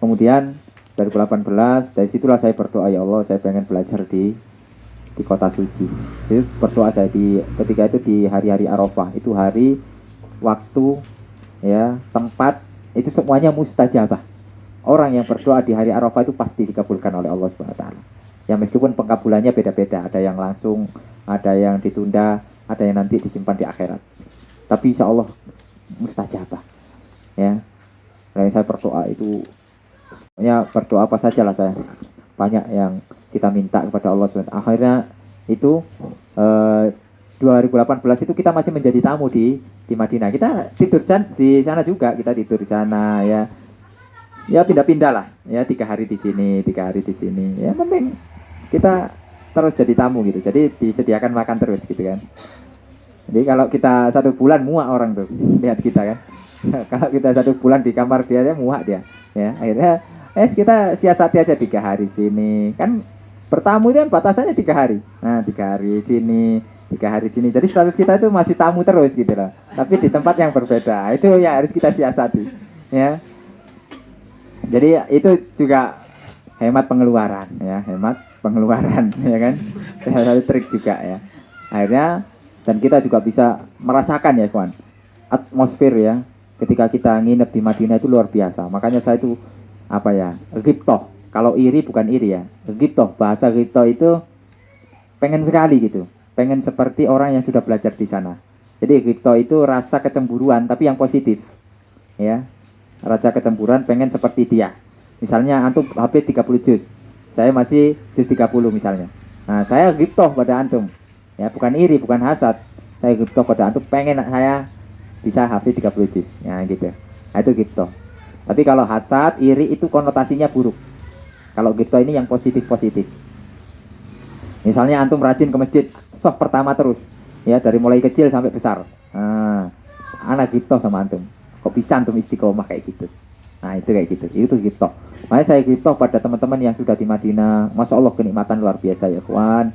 Kemudian 2018 dari situlah saya berdoa, ya Allah saya pengen belajar di kota suci. Jadi berdoa saya ketika itu di hari-hari Arafah, itu hari, waktu, ya, tempat, itu semuanya mustajabah. Orang yang berdoa di hari Arafah itu pasti dikabulkan oleh Allah Subhanahu wa taala. Ya meskipun pengkabulannya beda-beda, ada yang langsung, ada yang ditunda, ada yang nanti disimpan di akhirat. Tapi insya Allah mustajabah. Ya, kalau saya berdoa itu, pokoknya berdoa apa saja lah saya. Banyak yang kita minta kepada Allah Subhanahu wa taala. Akhirnya itu eh, 2018 itu kita masih menjadi tamu di Madinah. Kita tidur di sana juga, kita tidur di sana, ya. Ya pindah-pindah lah, ya 3 hari di sini, 3 hari di sini. Ya penting kita terus jadi tamu gitu. Jadi disediakan makan terus gitu kan. Jadi kalau kita 1 bulan muak orang tuh lihat kita kan. Kalau kita 1 bulan di kamar dia muak dia. Ya akhirnya kita siasati aja 3 hari sini. Kan bertamu itu kan batasannya 3 hari. Nah 3 hari sini, 3 hari sini. Jadi status kita itu masih tamu terus gitu loh. Tapi di tempat yang berbeda. Itu yang harus kita siasati. Ya. Jadi itu juga hemat pengeluaran, ya, hemat pengeluaran, ya kan. Salah satu trik juga, ya. Akhirnya dan kita juga bisa merasakan, ya kawan, atmosfer, ya, ketika kita nginep di Madinah itu luar biasa. Makanya saya itu apa ya, ghibtoh. Kalau iri bukan iri ya, ghibtoh, bahasa ghibtoh itu pengen sekali gitu, pengen seperti orang yang sudah belajar di sana. Jadi ghibtoh itu rasa kecemburuan tapi yang positif, ya. Raja kecemburuan pengen seperti dia. Misalnya antum HP 30 juz, saya masih juz 30 misalnya. Nah, saya ghibtoh pada antum. Ya, bukan iri, bukan hasad. Saya ghibtoh pada antum, pengen saya bisa HP 30 juz. Ya, gitu. Nah, itu ghibtoh. Tapi kalau hasad, iri itu konotasinya buruk. Kalau ghibtoh ini yang positif-positif. Misalnya antum rajin ke masjid, soft pertama terus. Ya, dari mulai kecil sampai besar. Nah, anak ghibtoh sama antum. Kok bisa antum istiqomah kayak gitu. Nah itu kayak gitu, itu gitu. Makanya saya gitu pada teman-teman yang sudah di Madinah. Masya Allah kenikmatan luar biasa ya kawan.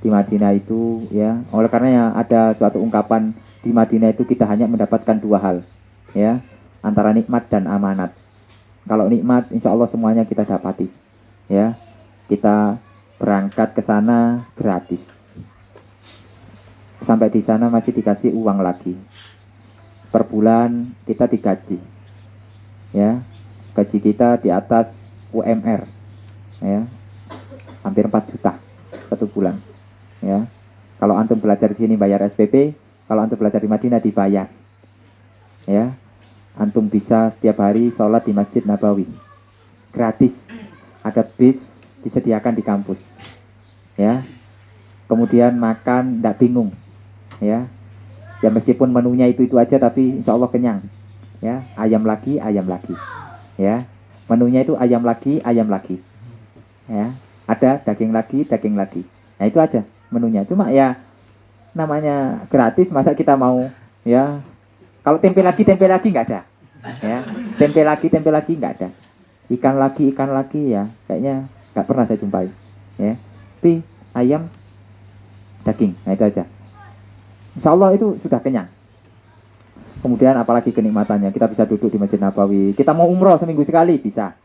Di Madinah itu, ya, oleh karenanya ada suatu ungkapan, di Madinah itu kita hanya mendapatkan 2 hal, ya, antara nikmat dan amanat. Kalau nikmat insya Allah semuanya kita dapati, ya. Kita berangkat ke sana gratis, sampai di sana masih dikasih uang lagi. Per bulan kita digaji, ya, gaji kita di atas UMR, ya, hampir 4 juta 1 bulan, ya. Kalau antum belajar di sini bayar SPP, kalau antum belajar di Madinah dibayar, ya. Antum bisa setiap hari sholat di Masjid Nabawi gratis, ada bis disediakan di kampus, ya. Kemudian makan tidak bingung, ya. Ya meskipun menunya itu aja tapi insya Allah kenyang, ya. Ayam lagi, ya. Menunya itu ayam lagi, ya. Ada daging lagi. Nah itu aja menunya. Cuma ya namanya gratis, masa kita mau, ya. Kalau tempe lagi nggak ada, ya. Tempe lagi nggak ada. Ikan lagi, ya. Kayaknya nggak pernah saya jumpai, ya. Tapi ayam, daging, nah itu aja. Insya Allah itu sudah kenyang. Kemudian apalagi kenikmatannya, kita bisa duduk di Masjid Nabawi. Kita mau umroh seminggu sekali bisa,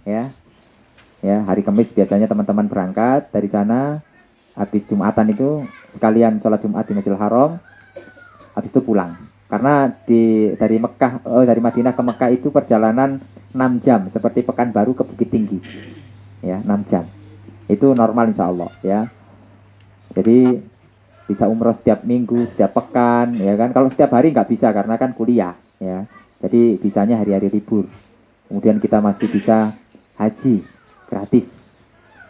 ya. Ya hari Kamis biasanya teman-teman berangkat dari sana, habis Jumatan itu sekalian sholat Jumat di Masjidil Haram, habis itu pulang. Karena dari Madinah ke Mekah itu perjalanan 6 jam, seperti Pekanbaru ke Bukit Tinggi, ya, 6 jam. Itu normal insya Allah, ya. Jadi bisa umroh setiap minggu, setiap pekan, ya kan. Kalau setiap hari nggak bisa karena kan kuliah, ya. Jadi bisanya hari-hari libur. Kemudian kita masih bisa haji gratis,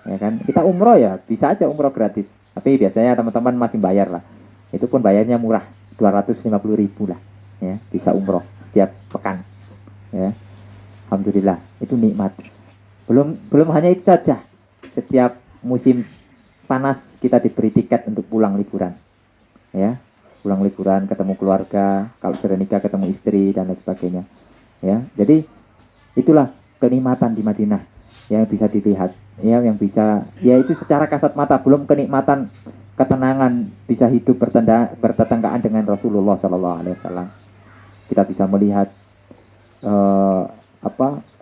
ya kan. Kita umroh ya bisa aja umroh gratis. Tapi biasanya teman-teman masih bayar lah. Itu pun bayarnya murah, 250.000 lah, ya. Bisa umroh setiap pekan, ya. Alhamdulillah, itu nikmat. Belum hanya itu saja. Setiap musim panas kita diberi tiket untuk pulang liburan, ya, pulang liburan ketemu keluarga, kalau sudah nikah ketemu istri dan lain sebagainya, ya. Jadi itulah kenikmatan di Madinah yang bisa dilihat, ya, yang bisa, ya, itu secara kasat mata. Belum kenikmatan ketenangan bisa hidup bertetanggaan dengan Rasulullah Sallallahu Alaihi Wasallam. Kita bisa melihat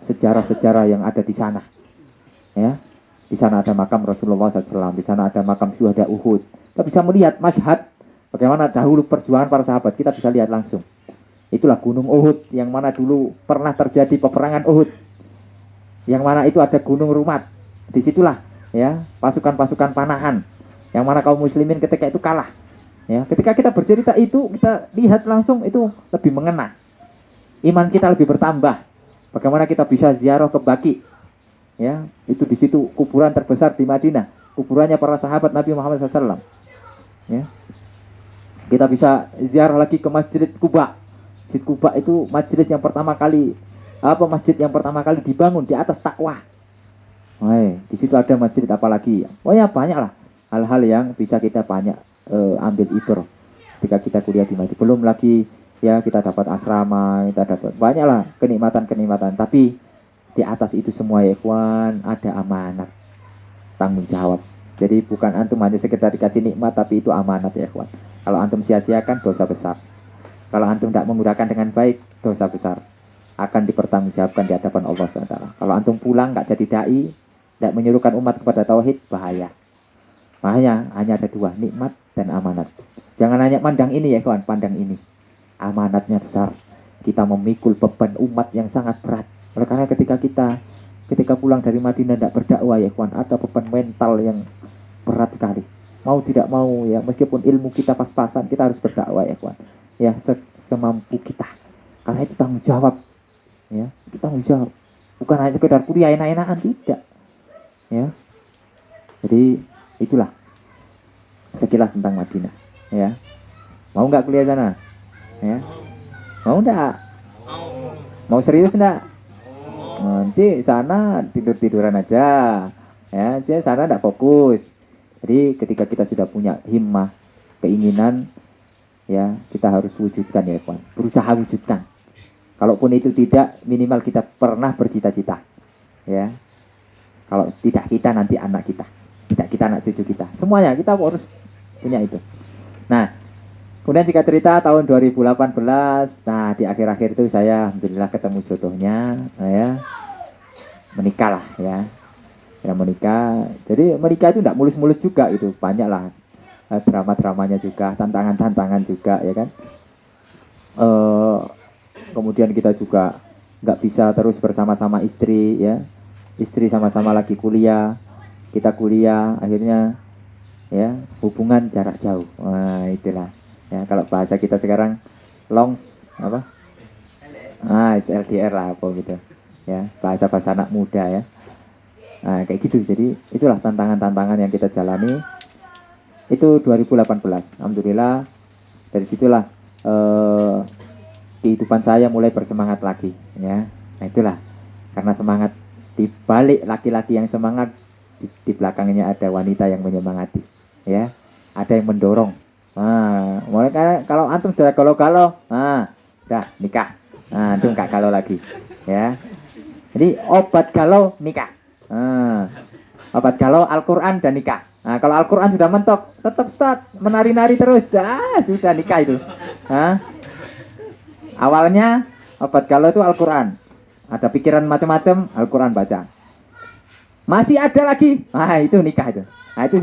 sejarah-sejarah yang ada di sana. Ya, di sana ada makam Rasulullah SAW, di sana ada makam syuhada Uhud. Kita bisa melihat masyhad bagaimana dahulu perjuangan para sahabat, kita bisa lihat langsung. Itulah Gunung Uhud yang mana dulu pernah terjadi peperangan Uhud. Yang mana itu ada Gunung Rumat. Disitulah ya pasukan-pasukan panahan yang mana kaum muslimin ketika itu kalah. Ya, ketika kita bercerita itu, kita lihat langsung itu lebih mengena. Iman kita lebih bertambah. Bagaimana kita bisa ziarah ke Baqi. Ya, itu di situ kuburan terbesar di Madinah, kuburannya para sahabat Nabi Muhammad SAW. Ya. Kita bisa ziarah lagi ke Masjid Quba. Masjid Quba itu masjid yang pertama kali dibangun di atas takwa. Di situ ada masjid apalagi. Pokoknya banyak lah hal-hal yang bisa kita ambil ibrah ketika kita kuliah di Madinah. Belum lagi ya kita dapat asrama, kita dapat banyaklah kenikmatan. Tapi di atas itu semua ya ikhwan, ada amanat, tanggung jawab. Jadi bukan antum hanya sekedar dikasih nikmat, tapi itu amanat ya ikhwan. Kalau antum sia-siakan, dosa besar. Kalau antum tidak menggunakan dengan baik, dosa besar. Akan dipertanggungjawabkan di hadapan Allah SWT. Kalau antum pulang nggak jadi dai, tidak menyuruhkan umat kepada tauhid, bahaya. Makanya hanya ada dua, nikmat dan amanat. Jangan hanya pandang ini ya kawan, pandang ini. Amanatnya besar. Kita memikul beban umat yang sangat berat. Oleh karena ketika pulang dari Madinah tidak berdakwah ya kawan, ada beban mental yang berat sekali. Mau tidak mau ya, meskipun ilmu kita pas-pasan, kita harus berdakwah ya kawan. Ya semampu kita. Karena itu tanggung jawab. Ya, itu tanggung jawab. Bukan hanya sekedar kuliah enak-enakan, tidak. Ya. Jadi itulah sekilas tentang Madinah. Ya. Mau nggak kuliah sana? Ya. Mau nggak? Mau serius nggak? Nanti sana tidur-tiduran aja. Ya, saya sana nggak fokus. Jadi ketika kita sudah punya himmah, keinginan, ya kita harus wujudkan ya kawan. Berusaha wujudkan. Kalaupun itu tidak, minimal kita pernah bercita-cita. Ya. Kalau tidak kita, nanti anak kita. Tidak kita, anak cucu kita. Semuanya kita harus punya itu. Nah, kemudian jika cerita tahun 2018, nah di akhir-akhir itu saya alhamdulillah ketemu jodohnya, ya menikah lah ya. Ya menikah. Jadi menikah itu tidak mulus-mulus juga itu, banyak lah drama-dramanya juga, tantangan-tantangan juga ya kan. Kemudian kita juga nggak bisa terus bersama-sama istri ya. Istri sama-sama lagi kuliah, kita kuliah, akhirnya ya hubungan jarak jauh. Nah itulah ya, kalau bahasa kita sekarang SLDR lah apa gitu ya, bahasa anak muda ya. Nah kayak gitu. Jadi itulah tantangan-tantangan yang kita jalani. Itu 2018. Alhamdulillah dari situlah kehidupan saya mulai bersemangat lagi ya. Nah itulah, karena semangat, di balik laki-laki yang semangat, di belakangnya ada wanita yang menyemangati ya, ada yang mendorong. Nah, mulai kalau antum sudah galau-galau, udah nikah. Nah, antum nggak galau lagi ya. Jadi obat galau nikah. Obat galau Al-Quran dan nikah. Nah, kalau Al-Quran sudah mentok, tetap start menari-nari terus, sudah nikah itu. Awalnya obat galau itu Al-Quran. Ada pikiran macam-macam, Al-Quran baca. Masih ada lagi, itu nikah itu. Itu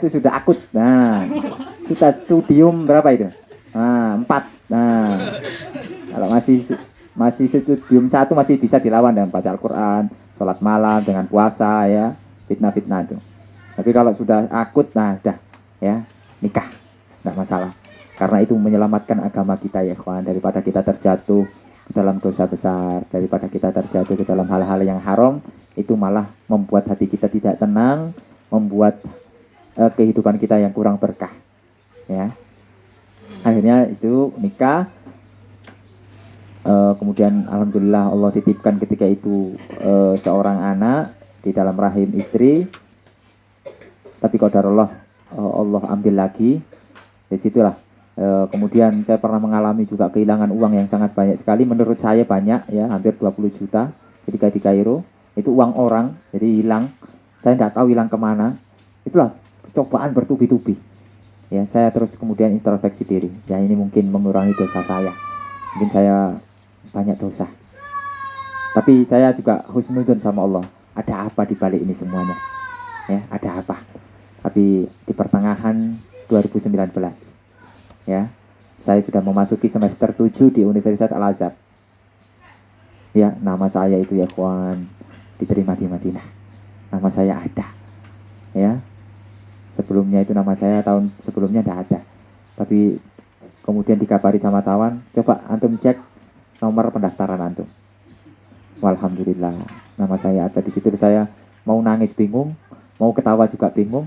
sudah akut. Nah, sudah studium berapa itu? 4. Nah, kalau masih studium 1 masih bisa dilawan dengan baca Al-Quran, sholat malam, dengan puasa ya, fitnah-fitnah itu. Tapi kalau sudah akut, nah dah ya nikah, nggak masalah. Karena itu menyelamatkan agama kita ya kawan, daripada kita terjatuh dalam dosa besar, daripada kita terjatuh ke dalam hal-hal yang haram. Itu malah membuat hati kita tidak tenang, membuat kehidupan kita yang kurang berkah ya. Akhirnya itu nikah. Kemudian alhamdulillah Allah titipkan ketika itu seorang anak di dalam rahim istri. Tapi qadarullah Allah ambil lagi. Dari situlah kemudian saya pernah mengalami juga kehilangan uang yang sangat banyak sekali. Menurut saya banyak ya, hampir 20 juta ketika di Kairo. Itu uang orang, jadi hilang. Saya tidak tahu hilang kemana. Itulah cobaan bertubi-tubi ya. Saya terus kemudian introspeksi diri ya, ini mungkin mengurangi dosa saya, mungkin saya banyak dosa. Tapi saya juga husnudzon sama Allah. Ada apa di balik ini semuanya? Ya, ada apa? Tapi di pertengahan 2019, ya, saya sudah memasuki semester 7 di Universitas Al-Azhar. Ya, nama saya itu ya kawan, diterima di Madinah. Nama saya ada. Ya, sebelumnya itu nama saya tahun sebelumnya tidak ada. Tapi kemudian dikabari sama tawan, coba antum cek nomor pendaftaran antum. Walhamdulillah, nama saya ada di situ. Saya mau nangis bingung, mau ketawa juga bingung,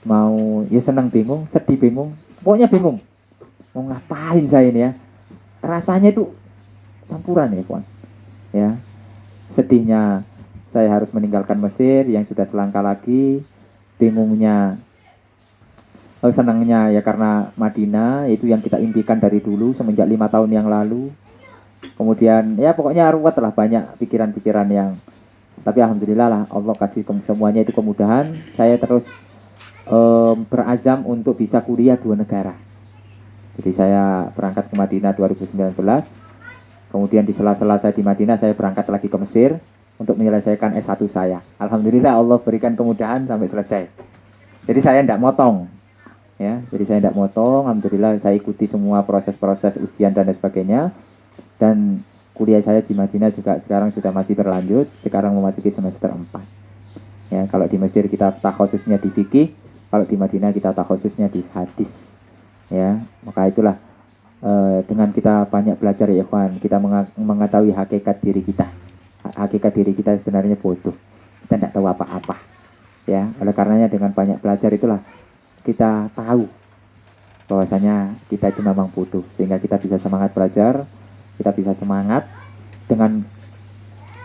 mau ya senang bingung, sedih bingung, pokoknya bingung. Mau ngapain saya ini ya? Rasanya itu campuran ya kawan. Ya, sedihnya saya harus meninggalkan Mesir yang sudah selangkah lagi, bingungnya, senangnya ya karena Madinah itu yang kita impikan dari dulu semenjak 5 tahun yang lalu. Kemudian ya pokoknya ruwet lah, banyak pikiran-pikiran yang, tapi alhamdulillah lah Allah kasih semuanya itu kemudahan. Saya terus berazam untuk bisa kuliah 2 negara. Jadi saya berangkat ke Madinah 2019. Kemudian di sela-sela saya di Madinah saya berangkat lagi ke Mesir untuk menyelesaikan S1 saya. Alhamdulillah Allah berikan kemudahan sampai selesai. Jadi saya tidak motong. Ya, jadi saya tidak motong. Alhamdulillah saya ikuti semua proses-proses ujian dan sebagainya. Dan kuliah saya di Madinah juga sekarang sudah masih berlanjut. Sekarang memasuki semester 4. Ya, kalau di Mesir kita takhususnya di fikih, kalau di Madinah kita takhususnya di hadis. Ya, maka itulah dengan kita banyak belajar ya ikhwan, kita mengetahui hakikat diri kita. Hakikat diri kita sebenarnya bodoh. Kita tidak tahu apa-apa. Ya, oleh karenanya dengan banyak belajar itulah kita tahu bahwasanya kita itu memang bodoh, sehingga kita bisa semangat belajar. Kita bisa semangat dengan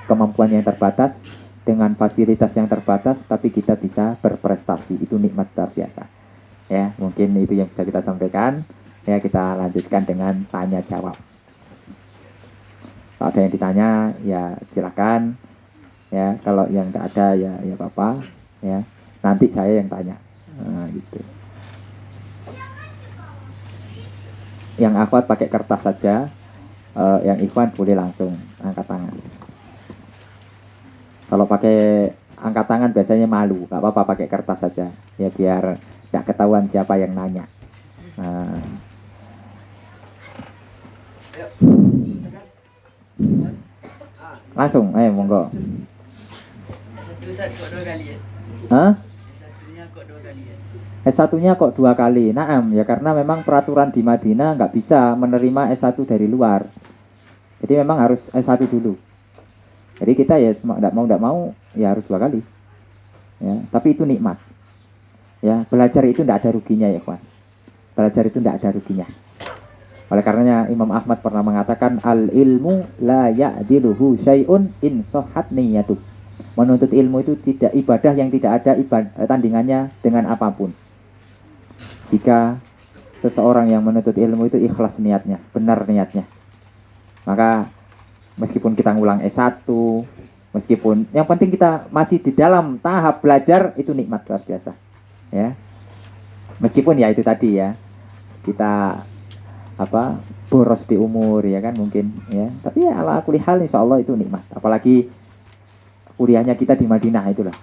kemampuan yang terbatas, dengan fasilitas yang terbatas, tapi kita bisa berprestasi. Itu nikmat luar biasa. Ya, mungkin itu yang bisa kita sampaikan. Ya, kita lanjutkan dengan tanya jawab. Kalau ada yang ditanya, ya silakan. Ya, kalau yang tidak ada, ya apa-apa. Ya, nanti saya yang tanya. Nah, gitu. Yang akhwat pakai kertas saja. Yang ikhwan boleh langsung angkat tangan. Kalau pakai angkat tangan biasanya malu, nggak apa-apa pakai kertas saja, ya biar nggak ketahuan siapa yang nanya. Langsung, monggo. Hah? S1-nya kok 2 kali? Naam, ya karena memang peraturan di Madinah nggak bisa menerima S1 dari luar. Jadi memang harus S1 dulu. Jadi kita ya tidak mau ya harus 2 kali. Ya, tapi itu nikmat. Ya, belajar itu tidak ada ruginya ya, kawan. Belajar itu tidak ada ruginya. Oleh karenanya Imam Ahmad pernah mengatakan al ilmu la ya'diluhu syai'un in sahhat niyyatuh. Menuntut ilmu itu tidak ibadah yang tidak ada tandingannya dengan apapun. Jika seseorang yang menuntut ilmu itu ikhlas niatnya, benar niatnya, maka meskipun kita ngulang S1, meskipun yang penting kita masih di dalam tahap belajar, itu nikmat luar biasa. Ya. Meskipun ya itu tadi ya, kita boros di umur ya kan mungkin ya, tapi ya ala kulli hal insyaallah itu nikmat. Apalagi kuliahnya kita di Madinah, itulah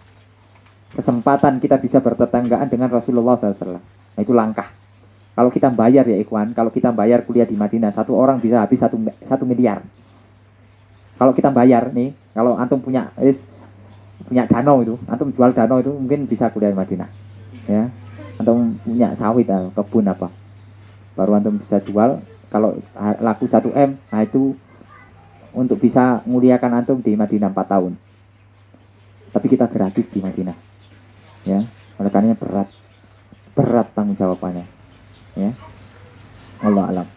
kesempatan kita bisa bertetanggaan dengan Rasulullah SAW. Nah, itu langkah. Kalau kita bayar ya ikhwan, kalau kita bayar kuliah di Madinah, satu orang bisa habis 1 miliar. Kalau kita bayar nih, kalau antum punya danau itu, antum jual danau itu mungkin bisa kuliah di Madinah. Ya, antum punya sawit atau kebun apa, baru antum bisa jual. Kalau laku 1 M, nah itu untuk bisa muliakan antum di Madinah 4 tahun. Tapi kita gratis di Madinah. Ya, oleh karenanya berat tanggung jawabannya. Ya, Allah alam.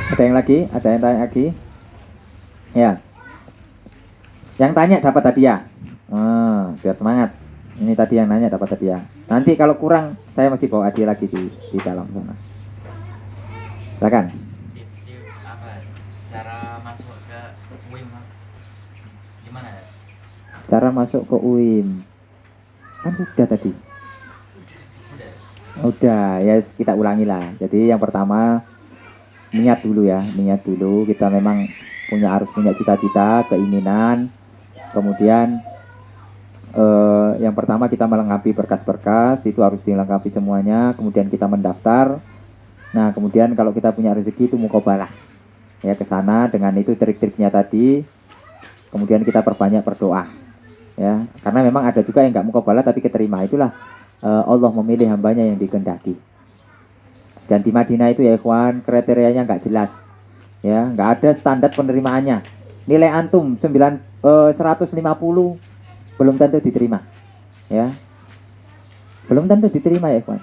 Ada yang lagi? Ada yang tanya lagi? Ya. Yang tanya dapat hadiah. Biar semangat. Ini tadi yang nanya dapat hadiah. Nanti kalau kurang, saya masih bawa hadiah lagi di dalam sana. Silakan. Cara masuk ke Cara masuk ke UIN kan sudah tadi. Udah ya, kita ulangi lah. Jadi yang pertama niat dulu ya, niat dulu. Kita memang harus punya cita-cita, keinginan. Kemudian yang pertama kita melengkapi berkas-berkas, itu harus dilengkapi semuanya. Kemudian kita mendaftar. Nah kemudian kalau kita punya rezeki itu mukobalah ya, ke sana dengan itu trik-triknya tadi. Kemudian kita perbanyak berdoa ya, karena memang ada juga yang nggak mukobalah tapi keterima. Itulah Allah memilih hambanya yang dikehendaki. Dan di Madinah itu ya ikhwan, kriterianya nggak jelas ya, nggak ada standar penerimaannya. Nilai antum 150 belum tentu diterima ya, belum tentu diterima ya ikhwan.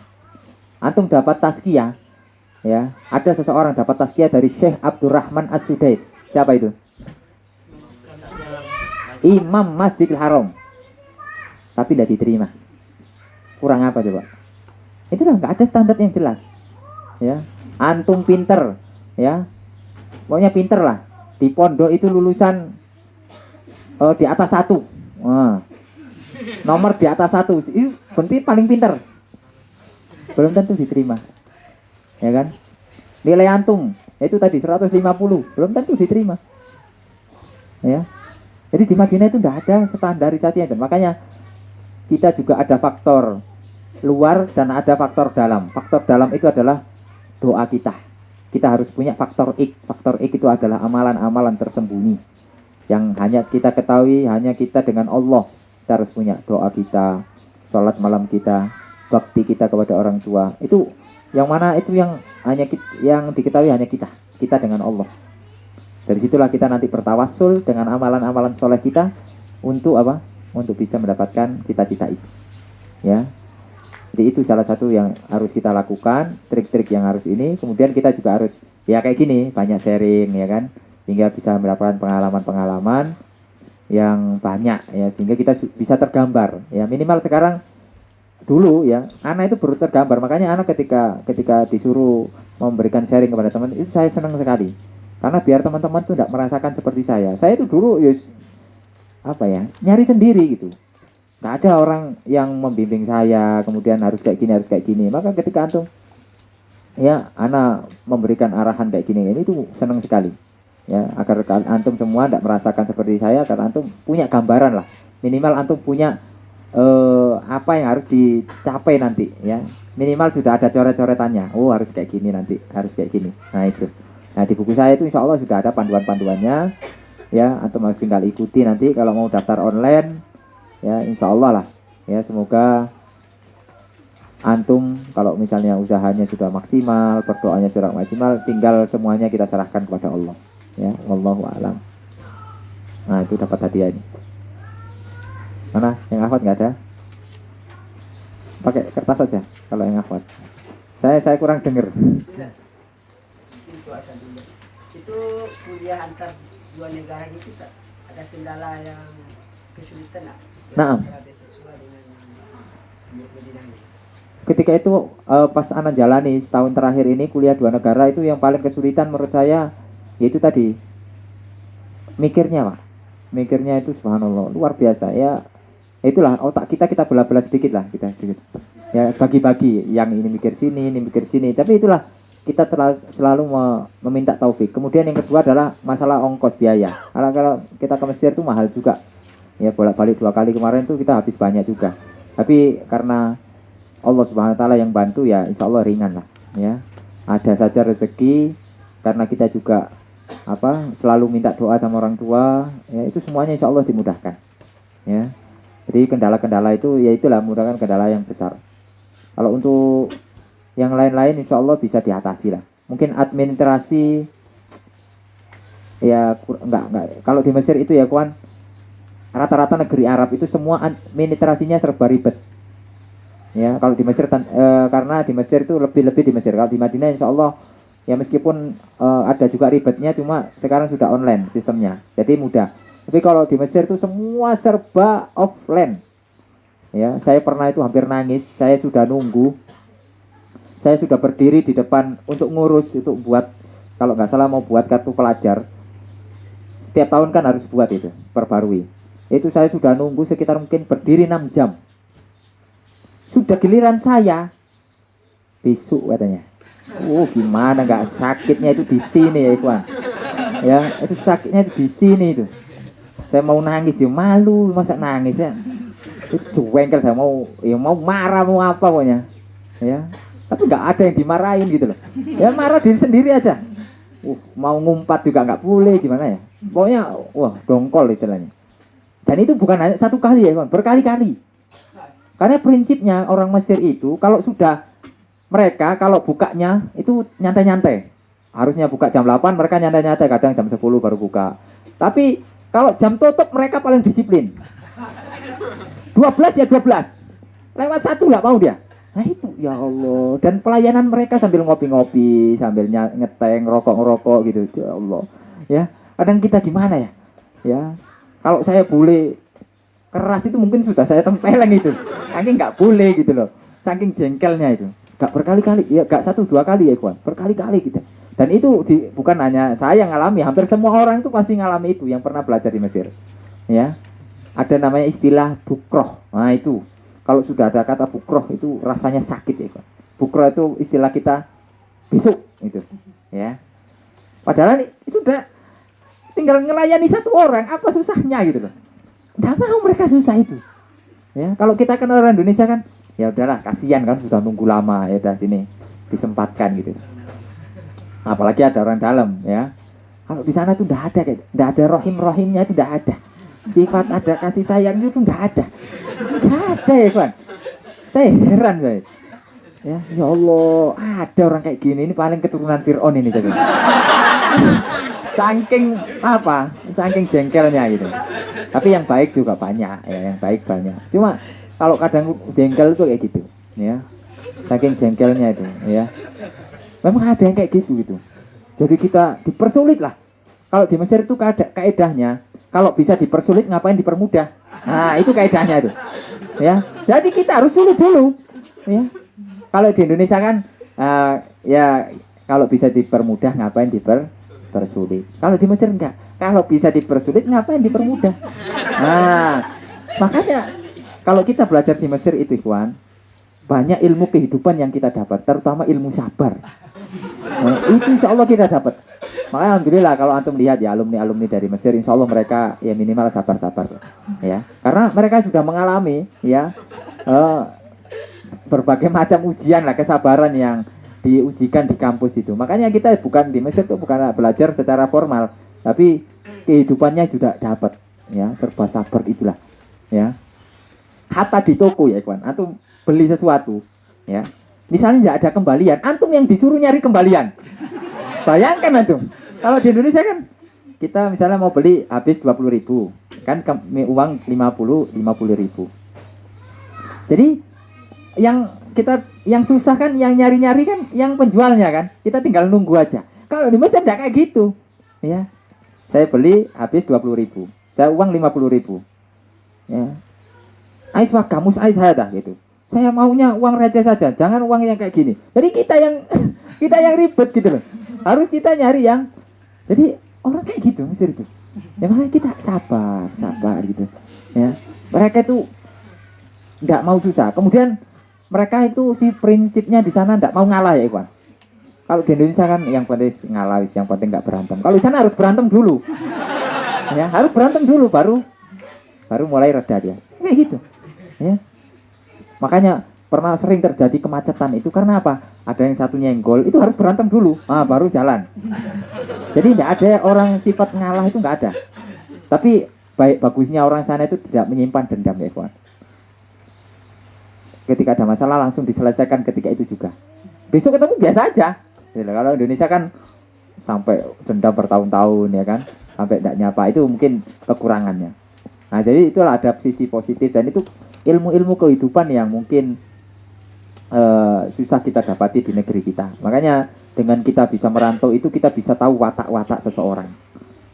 Antum dapat tazkiyah ya, ada seseorang dapat tazkiyah dari Syekh Abdurrahman As-Sudais. Siapa itu? Imam Masjidil Haram, tapi tidak diterima. Kurang apa coba? Itu lah, nggak ada standar yang jelas ya. Antum pinter ya, pokoknya pinter lah, di pondok itu lulusan di atas 1, nomor di atas 1, itu berarti paling pinter, belum tentu diterima ya kan. Nilai antum itu tadi 150 belum tentu diterima ya. Jadi di Madinah itu tidak ada standarisasi. Dan makanya kita juga ada faktor luar dan ada faktor dalam. Faktor dalam itu adalah doa kita. Kita harus punya faktor ik. Faktor ik itu adalah amalan-amalan tersembunyi yang hanya kita ketahui, hanya kita dengan Allah. Kita harus punya doa kita, sholat malam kita, bakti kita kepada orang tua. Itu yang mana? Itu yang hanya yang diketahui hanya kita dengan Allah. Dari situlah kita nanti bertawassul dengan amalan-amalan soleh kita untuk apa? Untuk bisa mendapatkan cita-cita itu. Ya. Jadi itu salah satu yang harus kita lakukan, trik-trik yang harus ini. Kemudian kita juga harus ya kayak gini, banyak sharing ya kan, sehingga bisa mendapatkan pengalaman-pengalaman yang banyak ya, sehingga kita bisa tergambar. Ya minimal sekarang dulu ya, anak itu baru tergambar. Makanya anak ketika disuruh memberikan sharing kepada teman, itu saya senang sekali. Karena biar teman-teman tuh tidak merasakan seperti saya. Saya itu dulu yus apa ya, nyari sendiri gitu. Nggak ada orang yang membimbing saya, kemudian harus kayak gini, harus kayak gini. Maka ketika antum ya anak memberikan arahan kayak gini, ini tuh senang sekali. Ya, agar antum semua tidak merasakan seperti saya, karena antum punya gambaran lah. Minimal antum punya apa yang harus dicapai nanti ya. Minimal sudah ada coret-coretannya. Oh, harus kayak gini nanti, harus kayak gini. Nah, itu. Nah, di buku saya itu insya Allah sudah ada panduan-panduannya ya, antum harus tinggal ikuti nanti kalau mau daftar online ya, insya Allah lah ya. Semoga antum kalau misalnya usahanya sudah maksimal, berdoanya sudah maksimal, tinggal semuanya kita serahkan kepada Allah ya. Wallahu a'lam. Nah, itu dapat hadiahnya. Mana yang hafal? Nggak ada? Pakai kertas saja kalau yang hafal. Saya kurang dengar. Itu kuliah antar dua negara itu ada kendala yang kesulitan nggak? Nah, ketika itu pas anak jalani setahun terakhir ini kuliah dua negara, itu yang paling kesulitan menurut saya yaitu tadi mikirnya Pak. Mikirnya itu subhanallah luar biasa ya. Itulah otak kita belah-belah sedikit lah, kita sedikit. Ya bagi-bagi, yang ini mikir sini, ini mikir sini. Tapi itulah kita selalu meminta taufik. Kemudian yang kedua adalah masalah ongkos biaya. Kalau kita ke Mesir itu mahal juga. Ya bolak-balik 2 kali kemarin tuh kita habis banyak juga. Tapi karena Allah Subhanahu wa taala yang bantu ya, insya Allah ringan lah ya. Ada saja rezeki, karena kita juga selalu minta doa sama orang tua ya, itu semuanya insya Allah dimudahkan ya. Jadi kendala-kendala itu ya itulah, mudahkan kendala yang besar. Kalau untuk yang lain-lain insya Allah bisa diatasi lah. Mungkin administrasi ya enggak. Kalau di Mesir itu ya kawan, rata-rata negeri Arab itu semua administrasinya serba ribet. Ya, kalau di Mesir karena di Mesir itu lebih di Mesir. Kalau di Madinah insya Allah ya meskipun ada juga ribetnya, cuma sekarang sudah online sistemnya. Jadi mudah. Tapi kalau di Mesir itu semua serba offline. Ya, saya pernah itu hampir nangis. Saya sudah nunggu. Saya sudah berdiri di depan untuk ngurus, untuk buat, kalau nggak salah mau buat kartu pelajar. Setiap tahun kan harus buat itu, perbarui. Itu saya sudah nunggu sekitar mungkin berdiri 6 jam. Sudah giliran saya besok katanya. Gimana nggak sakitnya itu di sini ya Ikhwan. Ya, itu sakitnya di sini itu. Saya mau nangis ya malu, masa nangis ya. Itu wengkel saya mau marah mau apa pokoknya. Ya. Tapi nggak ada yang dimarahin gitu loh. Ya marah diri sendiri aja. Mau ngumpat juga nggak boleh gimana ya. Pokoknya dongkol istilahnya. Dan itu bukan hanya satu kali ya Ikhwan, berkali-kali. Karena prinsipnya orang Mesir itu kalau sudah mereka kalau bukanya itu nyantai-nyantai. Harusnya buka jam 8, mereka nyantai-nyantai, kadang jam 10 baru buka. Tapi kalau jam tutup mereka paling disiplin. 12 ya 12. Lewat 1 nggak mau dia. Nah itu ya Allah. Dan pelayanan mereka sambil ngopi-ngopi, sambil ngeteng, ngerokok gitu. Ya Allah. Ya, kadang kita gimana ya? Ya. Kalau saya boleh keras itu mungkin sudah saya tempeleng itu. Saking nggak boleh gitu loh. Saking jengkelnya itu. Gak berkali-kali, ya gak 1-2 kali ya Ikhwan. Berkali-kali kita. Dan itu bukan hanya saya yang ngalami, hampir semua orang itu pasti ngalami itu yang pernah belajar di Mesir. Ya. Ada namanya istilah bukroh. Nah itu. Kalau sudah ada kata bukroh itu rasanya sakit ya Ikhwan. Bukroh itu istilah kita besok itu. Ya. Padahal ini sudah tinggal ngelayani 1 orang, apa susahnya gitu loh. Nggak mau mereka susah itu. Ya, kalau kita kan orang Indonesia kan, ya udahlah kasihan kan sudah nunggu lama ya udah sini disempatkan gitu. Apalagi ada orang dalam ya. Kalau di sana tuh enggak ada rohimnya itu enggak ada. Sifat ada kasih sayang itu enggak ada. Enggak ada ya kawan. Saya heran saya. Ya Allah, ada orang kayak gini, ini paling keturunan Fir'aun ini jadi. Saking jengkelnya gitu. Tapi yang baik juga banyak ya, yang baik banyak. Cuma kalau kadang jengkel itu kayak gitu, ya. Saking jengkelnya itu, ya. Memang ada yang kayak gitu. Jadi kita dipersulit lah. Kalau di Mesir itu kaedahnya, kalau bisa dipersulit ngapain dipermudah. Nah, itu kaedahnya itu. Ya. Jadi kita harus sulit dulu, ya. Kalau di Indonesia kan ya kalau bisa dipermudah ngapain dipersulit. Kalau di Mesir enggak. Kalau bisa dipersulit ngapain dipermudah. Nah, makanya kalau kita belajar di Mesir itu Ikhwan, banyak ilmu kehidupan yang kita dapat, terutama ilmu sabar. Nah, itu insya Allah kita dapat. Makanya alhamdulillah kalau antum lihat ya alumni dari Mesir, insya Allah mereka ya minimal sabar-sabar, ya. Karena mereka sudah mengalami ya berbagai macam ujian lah, kesabaran yang diujikan di kampus itu. Makanya kita bukan di Mesir tuh bukan belajar secara formal, tapi kehidupannya juga dapat, ya, serba sabar itulah, ya. Hatta di toko ya kawan, antum beli sesuatu, ya, misalnya nggak ada kembalian, antum yang disuruh nyari kembalian. Bayangkan antum, kalau di Indonesia kan kita misalnya mau beli habis 20.000, kan uang 50.000. Jadi yang susah kan, yang nyari-nyari kan yang penjualnya kan, kita tinggal nunggu aja. Kalau di Mesir enggak kayak gitu, ya. Saya beli habis 20.000, saya uang 50.000, ya. Ais wah kamu saya dah gitu. Saya maunya uang receh saja, jangan uang yang kayak gini. Jadi kita yang ribet gitu loh. Harus kita nyari yang, jadi orang kayak gitu Mesir itu. Ya makanya kita sabar gitu. Ya, mereka itu nggak mau susah. Kemudian mereka itu prinsipnya di sana nggak mau ngalah ya Ikhwan. Kalau di Indonesia kan yang penting ngalah, yang penting nggak berantem. Kalau di sana harus berantem dulu. Ya, harus berantem dulu baru mulai reda dia. Kayak gitu. Ya. Makanya pernah sering terjadi kemacetan itu karena apa? Ada yang satu nyenggol, itu harus berantem dulu, baru jalan. Jadi tidak ada orang sifat ngalah, itu nggak ada. Tapi baik bagusnya orang sana itu tidak menyimpan dendam ya kawan. Ketika ada masalah langsung diselesaikan ketika itu juga. Besok ketemu biasa aja. Kalau Indonesia kan sampai dendam bertahun-tahun ya kan, sampai tidak nyapa, itu mungkin kekurangannya. Nah jadi itulah ada sisi positif, dan itu ilmu-ilmu kehidupan yang mungkin susah kita dapati di negeri kita. Makanya dengan kita bisa merantau itu kita bisa tahu watak-watak seseorang.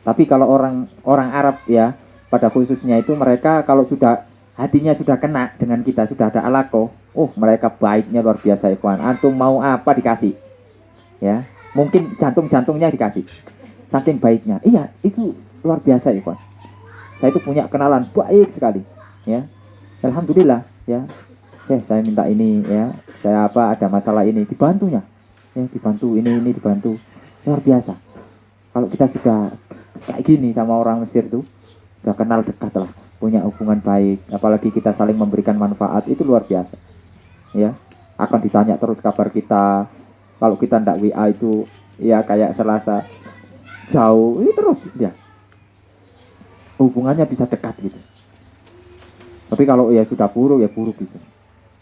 Tapi kalau orang Arab ya pada khususnya itu, mereka kalau sudah hatinya sudah kena dengan kita, sudah ada alaqoh, mereka baiknya luar biasa Ikhwan. Antum mau apa dikasih, ya, mungkin jantungnya dikasih, saking baiknya. Iya, itu luar biasa Ikhwan. saya itu punya kenalan baik sekali, ya. Alhamdulillah, ya. Saya minta ini, ya. Saya ada masalah ini, dibantunya. Ya, dibantu ini dibantu. Luar biasa. Kalau kita sudah kayak gini sama orang Mesir tuh, udah kenal dekat lah, punya hubungan baik, apalagi kita saling memberikan manfaat, itu luar biasa. Ya, akan ditanya terus kabar kita. Kalau kita ndak WA itu ya kayak Selasa jauh, ini terus ya hubungannya bisa dekat gitu. Tapi kalau ya sudah buruk ya buruk gitu.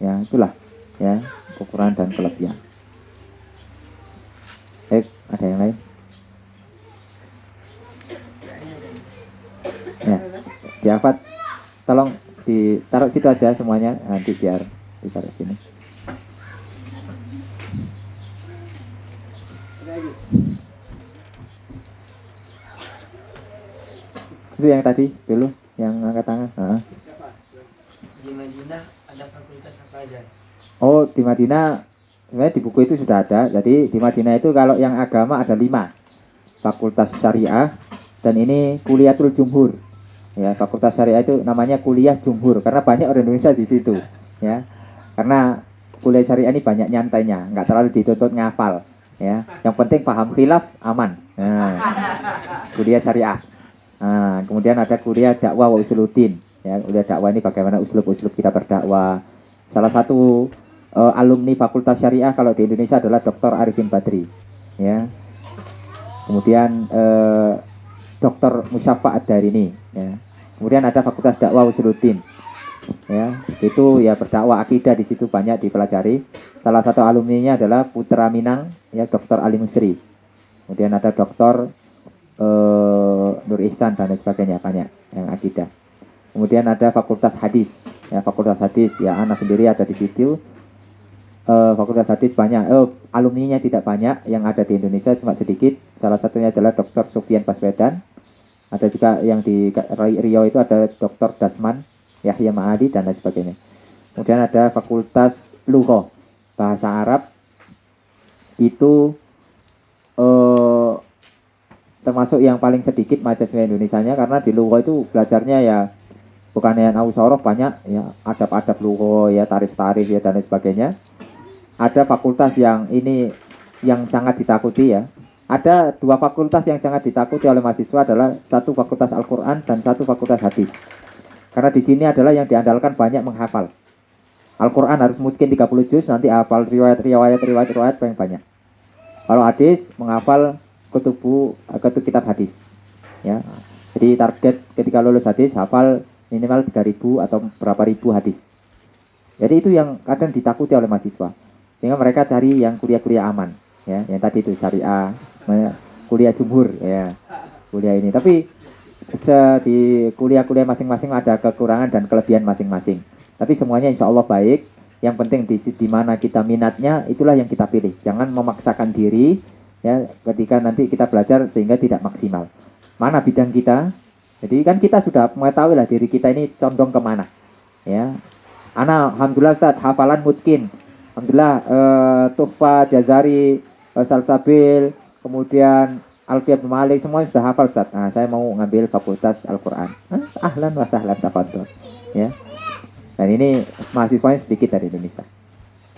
Ya itulah ya kekurangan dan kelebihan. Ada yang lain? Ya, diafat, tolong ditaruh situ aja semuanya, nanti biar ditaruh sini. Itu yang tadi dulu, yang angkat tangan. Di Madinah ada fakultas apa aja? Oh, di Madinah sebenarnya di buku itu sudah ada. Jadi di Madinah itu kalau yang agama ada 5 fakultas syariah, dan ini kuliatul jumhur. Ya, fakultas syariah itu namanya kuliah jumhur karena banyak orang Indonesia di situ. Ya, karena kuliah syariah ini banyak nyantainya, nggak terlalu dituntut ngafal. Ya, yang penting paham khilaf aman. Nah, kuliah syariah. Nah, kemudian ada kuliah dakwah wa usuluddin. Ya, kuliah dakwah ini bagaimana uslub-uslub kita berdakwah. Salah satu alumni fakultas syariah kalau di Indonesia adalah Dr. Arifin Badri. Ya. Kemudian Dr. Musyafa Ad-Darini. Ya. Kemudian ada fakultas dakwah usuluddin. Ya, itu ya berdakwah akidah, di situ banyak dipelajari. Salah satu alumninya adalah Putra Minang, ya Dr. Ali Musri. Kemudian ada Dr. Nur Ihsan dan lain sebagainya, banyak yang akidah. Kemudian ada fakultas hadis, ya fakultas hadis, ya anak sendiri ada di situ. Fakultas hadis banyak, alumninya tidak banyak, yang ada di Indonesia cuma sedikit. Salah satunya adalah Dr. Sufyan Baswedan. Ada juga yang di Riau itu ada Dr. Dasman Yahya Ma'adi dan lain sebagainya. Kemudian ada fakultas Lughah, bahasa Arab, itu termasuk yang paling sedikit mahasiswa Indonesianya, karena di Lughah itu belajarnya ya bukan yang ausoroh, banyak ya adab-adab Lughah, ya tarif-tarif ya dan lain sebagainya. Ada fakultas yang ini yang sangat ditakuti ya. Ada 2 fakultas yang sangat ditakuti oleh mahasiswa, adalah satu fakultas Al-Quran dan satu fakultas hadis. Karena di sini adalah yang diandalkan banyak menghafal. Al-Quran harus mungkin 30 juz, nanti hafal riwayat paling banyak. Kalau hadis menghafal kutub kitab hadis. Ya. Jadi target ketika lulus hadis hafal minimal 3.000 atau berapa ribu hadis. Jadi itu yang kadang ditakuti oleh mahasiswa. Sehingga mereka cari yang kuliah-kuliah aman, ya, yang tadi itu syariah, kuliah jumhur, ya, kuliah ini. Tapi di kuliah-kuliah masing-masing ada kekurangan dan kelebihan masing-masing. Tapi semuanya insya Allah baik. Yang penting di mana kita minatnya, itulah yang kita pilih. Jangan memaksakan diri, ya, ketika nanti kita belajar sehingga tidak maksimal. Mana bidang kita? Jadi kan kita sudah mengetahui lah diri kita ini condong kemana, ya. Alhamdulillah Ustaz, hafalan mungkin. Alhamdulillah, Tuhfa, Jazari, Salsabil, kemudian Alfiyah bin Malik, semuanya sudah hafal Ustaz. Nah, saya mau ngambil fakultas Al-Quran. Ahlan wa sahlan, tafadhol. Ya. Dan ini mahasiswanya sedikit dari Indonesia.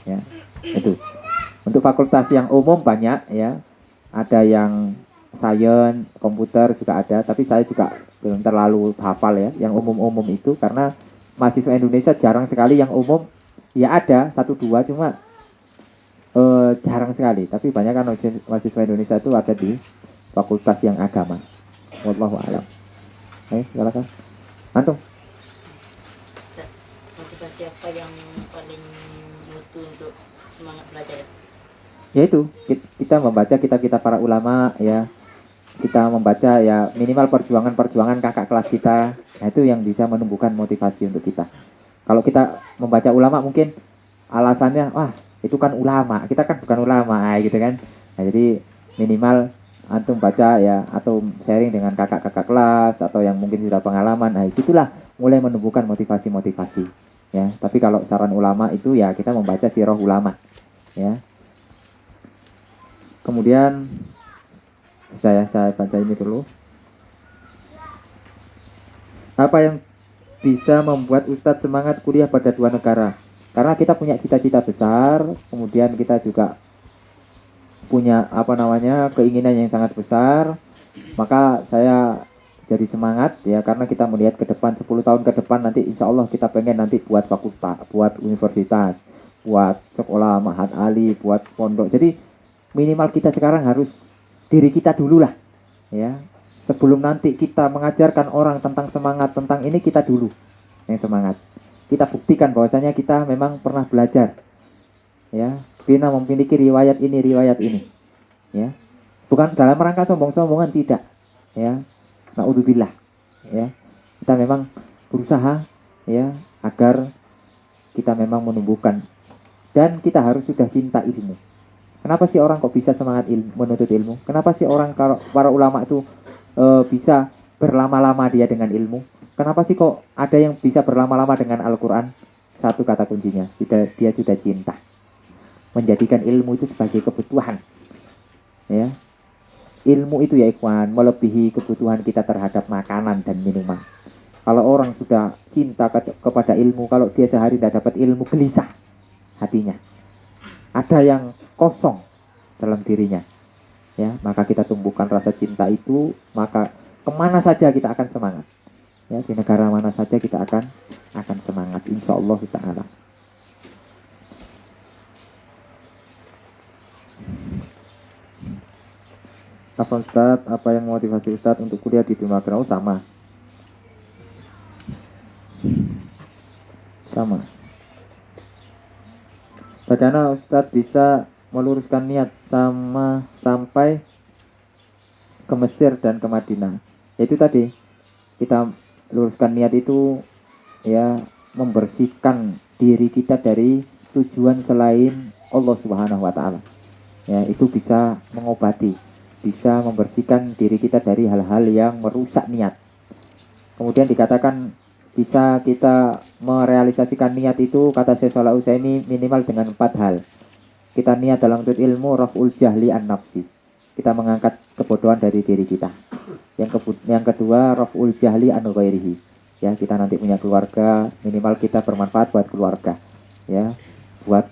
Ya. Itu. Untuk fakultas yang umum banyak, ya. Ada yang sains, komputer juga ada, tapi saya juga belum terlalu hafal ya, yang umum-umum itu, karena mahasiswa Indonesia jarang sekali yang umum. Ya ada 1-2 cuma jarang sekali. Tapi banyak kan mahasiswa Indonesia itu ada di fakultas yang agama. Wallahu a'lam. Silakan. Antum. Motivasi apa yang paling mutu untuk semangat belajar? Yaitu kita membaca kitab-kitab para ulama, ya. Kita membaca ya minimal perjuangan-perjuangan kakak kelas kita. Nah, itu yang bisa menumbuhkan motivasi untuk kita. Kalau kita membaca ulama mungkin alasannya, wah itu kan ulama, kita kan bukan ulama, gitu kan. Nah, jadi minimal antum baca ya, atau sharing dengan kakak-kakak kelas atau yang mungkin sudah pengalaman. Nah, disitulah mulai menumbuhkan motivasi-motivasi. Ya, tapi kalau saran ulama itu ya kita membaca sirah ulama. Ya. Kemudian saya baca ini dulu. Apa yang bisa membuat Ustadz semangat kuliah pada 2 negara? Karena kita punya cita-cita besar, kemudian kita juga punya keinginan yang sangat besar, maka saya jadi semangat ya, karena kita melihat ke depan 10 tahun ke depan nanti insya Allah kita pengen nanti buat fakultas, buat universitas, buat sekolah Mahat Ali, buat pondok. Jadi minimal kita sekarang harus diri kita dulu lah ya, sebelum nanti kita mengajarkan orang tentang semangat, tentang ini, kita dulu yang semangat. Kita buktikan bahwasanya kita memang pernah belajar ya, kita memiliki riwayat ini ya, bukan dalam rangka sombong-sombongan, tidak ya, naudzubillah ya. Kita memang berusaha ya agar kita memang menumbuhkan, dan kita harus sudah cinta ilmu. Kenapa sih orang kok bisa semangat menuntut ilmu? Kenapa sih orang, kalau para ulama itu bisa berlama-lama dia dengan ilmu? Kenapa sih kok ada yang bisa berlama-lama dengan Al-Quran? Satu kata kuncinya, dia sudah cinta, menjadikan ilmu itu sebagai kebutuhan ya. Ilmu itu ya ikhwan, melebihi kebutuhan kita terhadap makanan dan minuman. Kalau orang sudah cinta kepada ilmu, kalau dia sehari tidak dapat ilmu, gelisah hatinya, ada yang kosong dalam dirinya ya. Maka kita tumbuhkan rasa cinta itu, maka kemana saja kita akan semangat ya, di negara mana saja kita akan semangat insyaallah ta'ala. Apa Ustadz, apa yang motivasi Ustadz untuk kuliah di dunia akhirat? Sama. Bagaimana Ustadz bisa meluruskan niat sampai ke Mesir dan ke Madinah? Yaitu tadi, kita luruskan niat itu ya, membersihkan diri kita dari tujuan selain Allah Subhanahu wa taala. Ya, itu bisa mengobati, bisa membersihkan diri kita dari hal-hal yang merusak niat. Kemudian dikatakan bisa kita merealisasikan niat itu, kata Syekh Shalih Utsaimin, minimal dengan 4 hal. Kita niat dalam menuntut ilmu, raf'ul jahli an nafsi, kita mengangkat kebodohan dari diri kita. Yang kedua, raf'ul jahli an ghairihi, ya, kita nanti punya keluarga, minimal kita bermanfaat buat keluarga ya, buat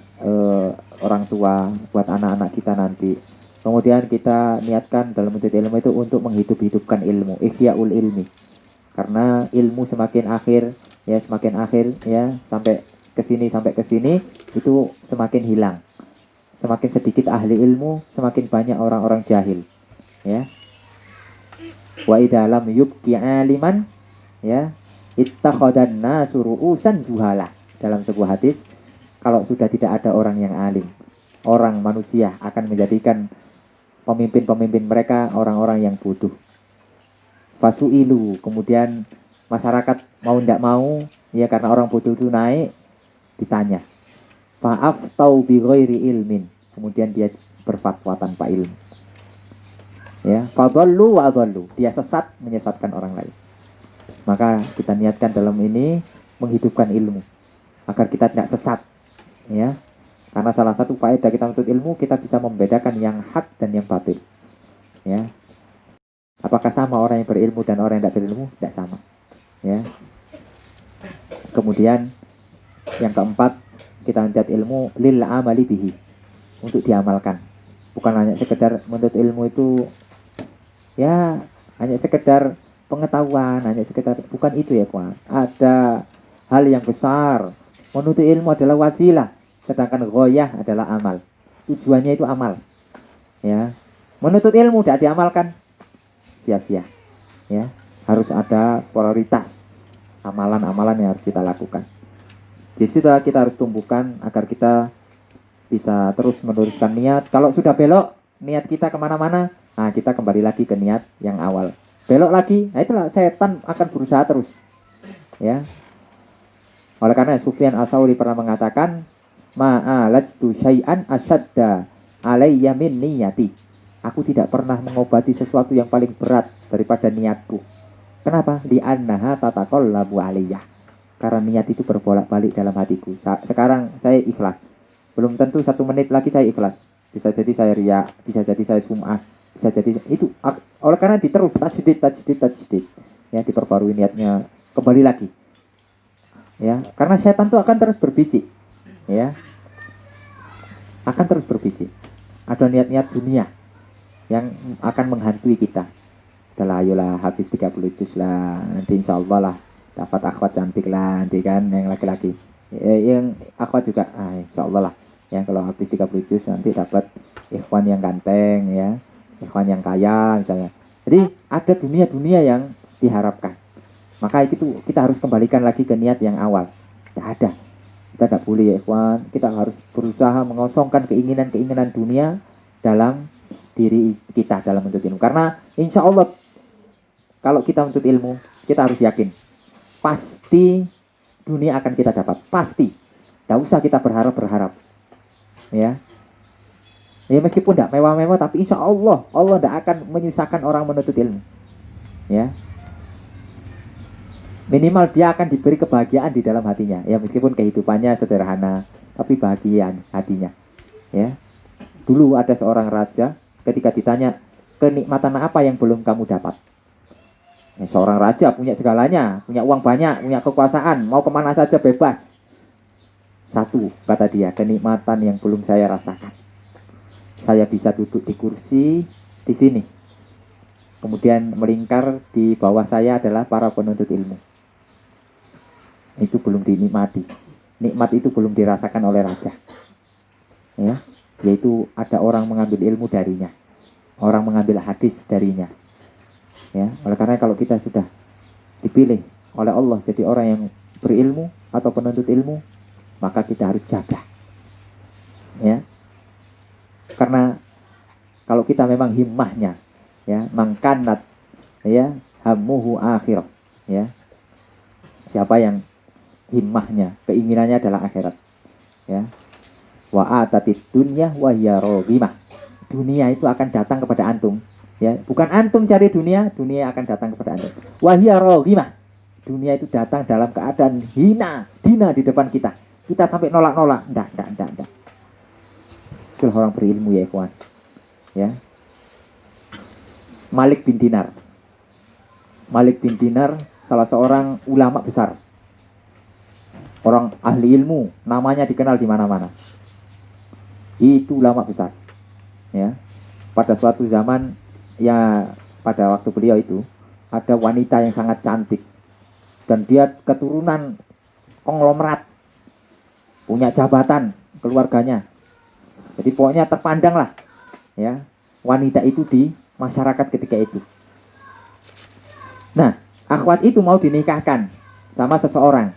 orang tua, buat anak-anak kita nanti. Kemudian kita niatkan dalam menuntut ilmu itu untuk menghidup-hidupkan ilmu, ihyaul ilmi. Karena ilmu semakin akhir ya, sampai ke sini itu semakin hilang. Semakin sedikit ahli ilmu, semakin banyak orang-orang jahil. Ya. Wa idza lam yubqi aliman ya, ittakhadhan nasu ru'usan juhala. Dalam sebuah hadis, kalau sudah tidak ada orang yang alim, orang manusia akan menjadikan pemimpin-pemimpin mereka orang-orang yang bodoh. Fasu'ilu, kemudian masyarakat mau tidak mau ya, karena orang bodoh itu naik, ditanya. Fa'aftau bi ghairi ilmin, kemudian dia berfatwa tanpa ilmu. Ya, fadhallu wa adhallu, dia sesat, menyesatkan orang lain. Maka kita niatkan dalam ini menghidupkan ilmu agar kita tidak sesat ya. Karena salah satu faedah kita menuntut ilmu, kita bisa membedakan yang hak dan yang batil ya. Apakah sama orang yang berilmu dan orang yang tidak berilmu? Tidak sama ya. Kemudian yang keempat, kita menuntut ilmu lil amali bihi, untuk diamalkan. Bukan hanya sekedar menuntut ilmu itu ya, hanya sekedar pengetahuan, hanya sekedar, bukan itu ya kawan. Ada hal yang besar. Menuntut ilmu adalah wasilah, sedangkan ghoyah adalah amal. Tujuannya itu amal ya. Menuntut ilmu tidak diamalkan, sia-sia ya. Harus ada prioritas, amalan-amalan yang harus kita lakukan. Di situ kita harus tumbuhkan agar kita bisa terus meneruskan niat. Kalau sudah belok niat kita kemana-mana, nah kita kembali lagi ke niat yang awal. Belok lagi, nah itulah setan akan berusaha terus ya. Oleh karena Sufyan Ats-Tsauri pernah mengatakan, ma'alajtu syai'an asyadda alayya min niyati, aku tidak pernah mengobati sesuatu yang paling berat daripada niatku. Kenapa? Li'annaha tataqallabu alayya, karena niat itu berbolak-balik dalam hatiku. Sekarang saya ikhlas, belum tentu 1 menit lagi saya ikhlas. Bisa jadi saya riya, bisa jadi saya sum'ah, bisa jadi itu. Oleh karena diterus tajdid ya, diperbarui niatnya kembali lagi. Ya, karena setan itu akan terus berbisik. Ya. Akan terus berbisik. Ada niat-niat dunia yang akan menghantui kita. Udah ayolah habis 30 juz lah. Nanti insya Allah lah dapat akhwat cantik lah nanti kan yang laki-laki. Yang akhwat juga insya Allah lah. Yang kalau habis 30 juz nanti dapat ikhwan yang ganteng ya. Ikhwan yang kaya misalnya. Jadi ada dunia-dunia yang diharapkan. Maka itu kita harus kembalikan lagi ke niat yang awal. Tidak ada. Kita tidak boleh ya ikhwan. Kita harus berusaha mengosongkan keinginan-keinginan dunia dalam diri kita dalam menuntut ilmu. Karena insya Allah kalau kita menuntut ilmu, kita harus yakin pasti dunia akan kita dapat. Pasti. Tidak usah kita berharap-berharap. Ya. Ya meskipun tidak mewah-mewah, tapi insya Allah tidak akan menyusahkan orang menuntut ilmu. Ya. Minimal dia akan diberi kebahagiaan di dalam hatinya. Ya meskipun kehidupannya sederhana, tapi bahagia hatinya. Ya. Dulu ada seorang raja, ketika ditanya kenikmatan apa yang belum kamu dapat. Ya, seorang raja punya segalanya, punya uang banyak, punya kekuasaan, mau kemana saja bebas. Satu, kata dia, kenikmatan yang belum saya rasakan. Saya bisa duduk di kursi di sini. Kemudian melingkar di bawah saya adalah para penuntut ilmu. Itu belum dinikmati. Nikmat itu belum dirasakan oleh raja. Ya, yaitu ada orang mengambil ilmu darinya. Orang mengambil hadis darinya. Ya, oleh karena kalau kita sudah dipilih oleh Allah jadi orang yang berilmu atau penuntut ilmu, maka kita harus jaga. Ya. Karena kalau kita memang himmahnya ya, mangkanat ya, hammuhu akhirah ya. Siapa yang himmahnya, keinginannya adalah akhirat. Ya. Wa atatid dunya wa hiya raghimah. Dunia itu akan datang kepada antum. Ya, bukan antum cari dunia, dunia akan datang kepada antum. Wa hiya raghimah. Dunia itu datang dalam keadaan hina di depan kita. Kita sampai nolak-nolak. Enggak. Itulah orang berilmu ya, ikhwan. Ya. Malik bin Dinar. Malik bin Dinar salah seorang ulama besar. Orang ahli ilmu, namanya dikenal di mana-mana. Itu ulama besar. Ya. Pada suatu zaman ya, pada waktu beliau itu ada wanita yang sangat cantik dan dia keturunan konglomerat, punya jabatan keluarganya. Jadi pokoknya terpandang lah ya wanita itu di masyarakat ketika itu. Nah, akhwat itu mau dinikahkan sama seseorang,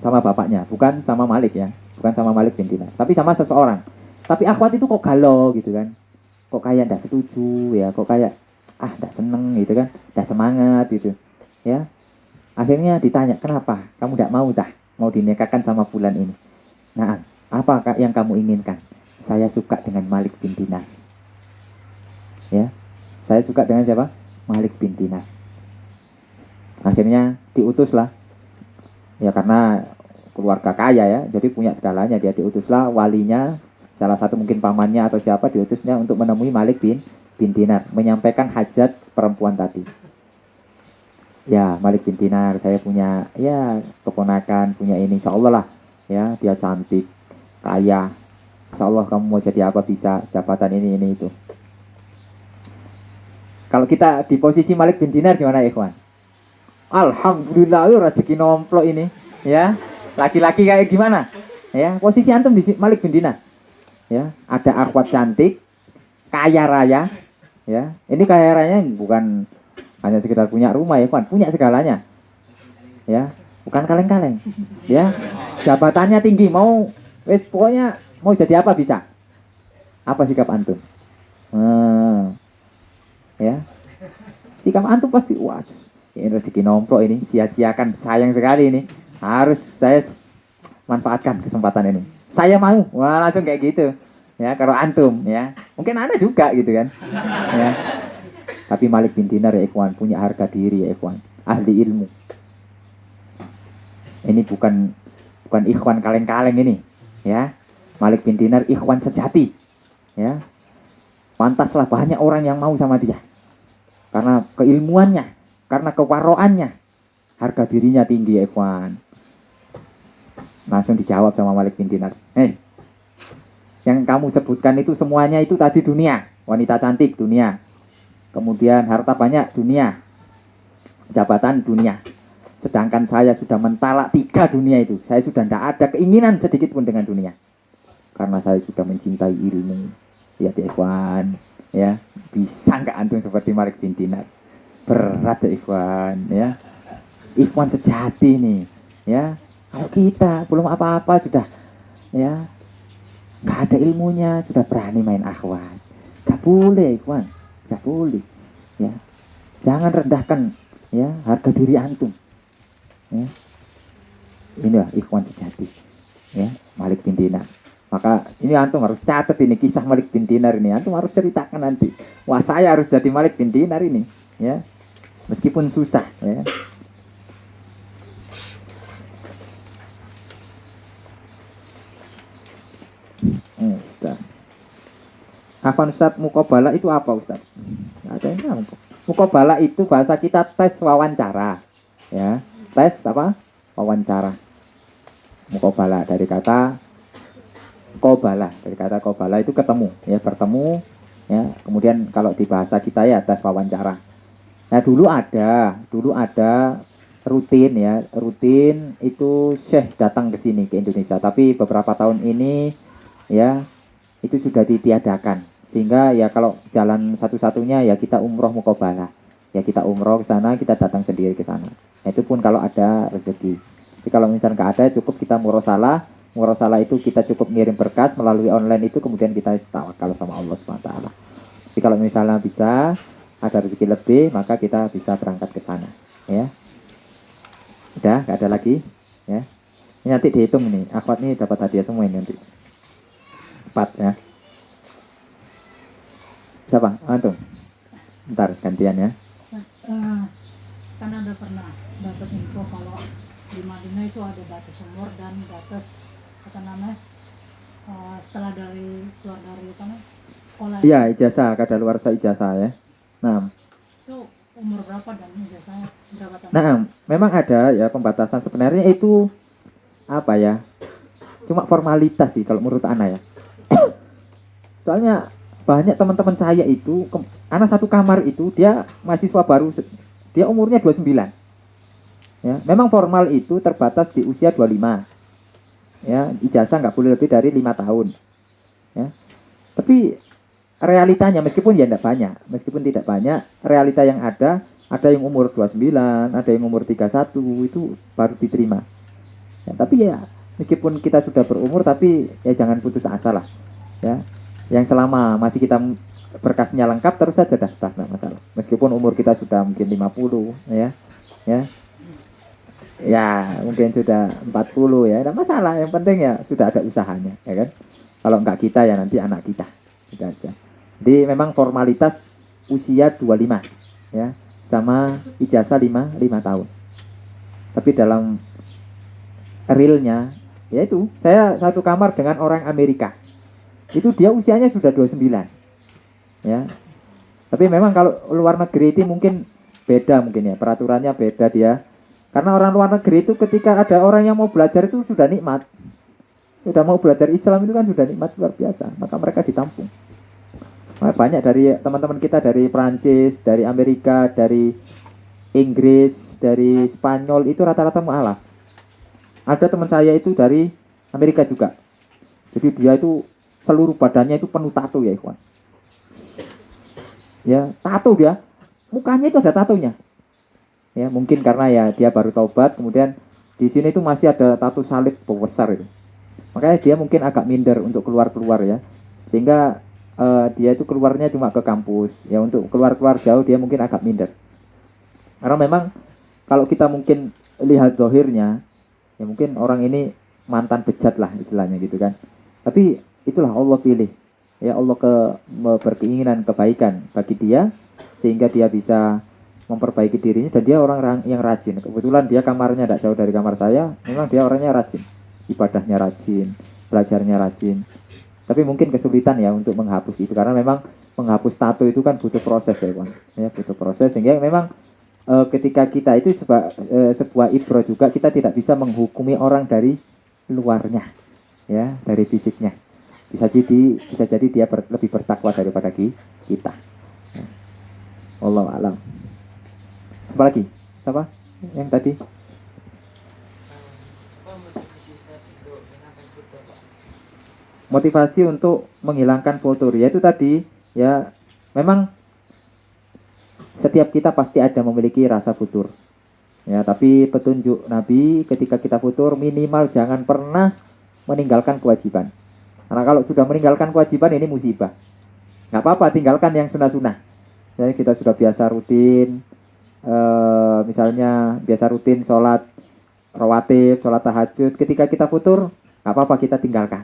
sama bapaknya, bukan sama Malik ya, bukan sama Malik bin Dinar, tapi sama seseorang. Tapi akhwat itu kok galau gitu kan, kok kayak tidak setuju ya, kok kayak tidak seneng gitu kan, tidak semangat gitu ya. Akhirnya ditanya, kenapa kamu tidak mau dinikahkan sama fulan ini? Nah, apa yang kamu inginkan? Saya suka dengan Malik bin Dinar. Ya, saya suka dengan siapa? Malik bin Dinar. Akhirnya diutuslah. Ya karena keluarga kaya ya, jadi punya segalanya. Dia diutuslah walinya, salah satu mungkin pamannya atau siapa, diutusnya untuk menemui Malik bin Dinar, menyampaikan hajat perempuan tadi. Ya Malik bin Dinar, saya punya ya keponakan, punya ini, insya Allah lah ya, dia cantik, kaya, insya Allah kamu mau jadi apa bisa, jabatan ini itu. Kalau kita di posisi Malik bin Dinar gimana ikhwan? Alhamdulillah rezeki nomplok ini ya. Laki-laki kayak gimana? Ya, posisi antum di Malik bin Dinar. Ya, ada akhwat cantik, kaya raya, ya. Ini kaya rayanya bukan hanya sekedar punya rumah ya, ikhwan, punya segalanya. Ya, bukan kaleng-kaleng. Ya. Jabatannya tinggi, mau pokoknya mau jadi apa bisa. Apa sikap antum? Ya. Sikap antum pasti wah, ini rezeki nomplok ini, sia-siakan, sayang sekali ini. Harus saya manfaatkan kesempatan ini. Saya mau, wah langsung kayak gitu. Ya, kalau antum ya. Mungkin Anda juga gitu kan. Ya. Tapi Malik bin Dinar ya ikhwan, punya harga diri ya ikhwan, ahli ilmu. Ini bukan ikhwan kaleng-kaleng ini, ya. Malik bin Dinar ikhwan sejati. Ya. Pantaslah banyak orang yang mau sama dia. Karena keilmuannya, karena kewaroannya. harga dirinya tinggi ya ikhwan. Langsung dijawab sama Malik bin Dinar, yang kamu sebutkan itu semuanya itu tadi dunia, wanita cantik dunia, kemudian harta banyak dunia, jabatan dunia. Sedangkan saya sudah mentalak 3 dunia itu. Saya sudah tidak ada keinginan sedikit pun dengan dunia. Karena saya sudah mencintai ilmu. Ya ikhwan, ya. Bisa nggak antum seperti Malik bin Dinar? Berat ya ikhwan, ya. Ikhwan sejati nih, ya. Kalau kita belum apa-apa sudah, ya, nggak ada ilmunya sudah berani main akhwat. Nggak boleh ikhwan, nggak boleh, ya. Jangan rendahkan, ya, harga diri antum. Ya. Inilah ikhwan sejati, ya, Malik bin Dinar. Maka ini antum harus catat ini kisah Malik bin Dinar ini, antum harus ceritakan nanti. Wah, saya harus jadi Malik bin Dinar ini, ya, meskipun susah, ya. Afan Ustadz, mukobala itu apa Ustadz? Ada yang tahu. Mukobala itu bahasa kita tes wawancara, ya. Tes apa? Wawancara. Mukobala dari kata kobala, dari kata kobala itu ketemu, ya, bertemu, ya. Kemudian kalau di bahasa kita ya tes wawancara. Nah, dulu ada rutin, ya, rutin itu Syekh datang ke sini ke Indonesia, tapi beberapa tahun ini, ya, itu sudah ditiadakan. Sehingga ya kalau jalan satu-satunya ya kita umroh mukobala. Ya kita umroh ke sana, kita datang sendiri ke sana. Nah, itu pun kalau ada rezeki. Jadi kalau misalnya nggak ada, cukup kita murosalah. Murosalah itu kita cukup ngirim berkas melalui online itu, kemudian kita tawakal sama Allah SWT. Jadi kalau misalnya bisa ada rezeki lebih, maka kita bisa berangkat ke sana. Ya, udah nggak ada lagi. Ya, ini nanti dihitung nih. Akhwat nih dapat hadiah semua ini nanti. 4 ya. Siapa? Antum. Ntar gantian ya. Kan ada pernah dapat info kalau di Madinah itu ada batas umur dan batas apa namanya setelah keluar dari sekolah. Iya, ijazah, kadaluarsa ijazah ya. Nah, itu umur berapa dan ijazahnya berapa tahun? Nah, memang ada ya pembatasan, sebenarnya itu apa ya? Cuma formalitas sih kalau menurut Ana ya. Soalnya banyak teman-teman saya itu, anak satu kamar itu dia mahasiswa baru, dia umurnya 29. Ya, memang formal itu terbatas di usia 25. Ya, ijazah nggak boleh lebih dari 5 tahun. Ya. Tapi realitanya meskipun ya tidak banyak, realita yang ada yang umur 29, ada yang umur 31 itu baru diterima. Ya, tapi ya meskipun kita sudah berumur, tapi ya jangan putus asa lah. Ya. Yang selama masih kita berkasnya lengkap terus saja daftar, nggak masalah. Meskipun umur kita sudah mungkin 50, ya. Ya, mungkin sudah 40 ya, nggak masalah. Yang penting ya sudah ada usahanya, ya kan? Kalau nggak kita ya nanti anak kita. Gitu aja. Jadi memang formalitas usia 25, ya, sama ijazah 5 tahun. Tapi dalam realnya, yaitu saya satu kamar dengan orang Amerika. Itu dia usianya sudah 29. Ya. Tapi memang kalau luar negeri itu mungkin beda mungkin ya, peraturannya beda dia. Karena orang luar negeri itu ketika ada orang yang mau belajar itu sudah nikmat. Sudah mau belajar Islam itu kan sudah nikmat luar biasa, maka mereka ditampung. Banyak dari teman-teman kita dari Prancis, dari Amerika, dari Inggris, dari Spanyol itu rata-rata mualaf. Ada teman saya itu dari Amerika juga. Jadi dia itu seluruh badannya itu penuh tato ya ikhwan. Ya, tato dia. Mukanya itu ada tatonya. Ya, mungkin karena ya dia baru taubat, kemudian di sini itu masih ada tato salib besar itu. Makanya dia mungkin agak minder untuk keluar-keluar ya. Sehingga dia itu keluarnya cuma ke kampus. Ya untuk keluar-keluar jauh dia mungkin agak minder. Karena memang kalau kita mungkin lihat zahirnya, ya mungkin orang ini mantan bejat lah istilahnya gitu kan. Tapi itulah Allah pilih. Ya Allah berkeinginan kebaikan bagi dia sehingga dia bisa memperbaiki dirinya dan dia orang yang rajin. Kebetulan dia kamarnya tidak jauh dari kamar saya. Memang dia orangnya rajin. Ibadahnya rajin, belajarnya rajin. Tapi mungkin kesulitan ya untuk menghapus itu karena memang menghapus tato itu kan butuh proses ya, Bang. Ya, butuh proses sehingga memang ketika kita itu sebuah ibro juga, kita tidak bisa menghukumi orang dari luarnya, ya, dari fisiknya. Bisa jadi dia lebih bertakwa daripada kita. Ya. Wallahu alam. Apalagi? Apa? Yang tadi? Apa motivasi saya untuk menghilangkan foto, Pak? Motivasi untuk menghilangkan futur, yaitu tadi, ya, memang setiap kita pasti ada memiliki rasa futur. Ya, tapi petunjuk Nabi ketika kita futur minimal jangan pernah meninggalkan kewajiban. Karena kalau sudah meninggalkan kewajiban ini musibah. Nggak apa-apa, tinggalkan yang sunnah-sunnah. Jadi kita sudah biasa rutin, misalnya biasa rutin sholat rawatib, sholat tahajud. Ketika kita futur, nggak apa-apa kita tinggalkan.